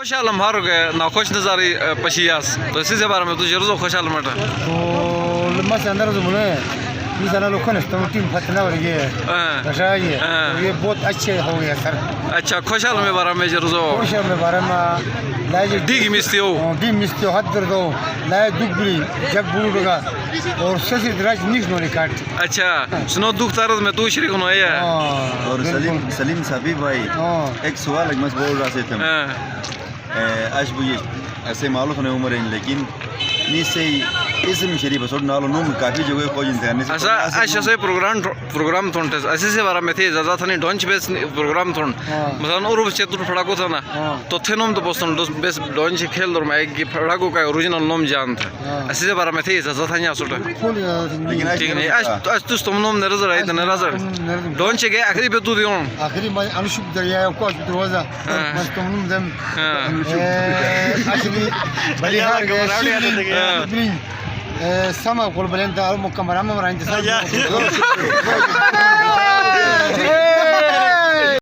خوشحالم هارو ناخوش نظری پشیاس تو سیزه بارم تو جروزو خوشحالم اتا تو لما اندر زمونه مثلا لو كان استمر ٹیم فتنا اور یہ رشائی یہ بہت اچھے ہو گیا سر اچھا خوشحالم بارم میں جروزو خوشحال میں بارم لاج دیگی میستیو دی مستو حد دردو لا دغبری جب بولوگا اور سسی دراج نیش نو ریکارڈ اچھا سنو دختار میں تو شریک نو ہے اور سلیم صاحبی بھائی ایک سوال میں بول رہا تھا اش بو ایسے معلوم ہے عمر لیکن نیسے اسم شریف سوڑ نالو نوم کافی جگہ کو جنتے ہیں اسا اش سے پروگرام تھونٹس اسی سے بارا میں تھی زیادہ تھنی ڈونچ بیس پروگرام تھون مثلا اور سے تو پھڑا کو تھا نا تو تھنوم تو پوسٹن بیس ڈونچ کھیل دور میں کہ پھڑا کو کا اوریجنل نوم جان تھا اسی سے بارا میں تھی زیادہ تھنی اسوٹ لیکن ٹھیک نہیں اش تو تم نوم نظر آئی تھا نظر ڈونچ کے آخری پہ تو دیون آخری میں انشب دریا کو دروازہ مست نوم دم اخری بلیہار گیا سما قول بلند مکمرام مران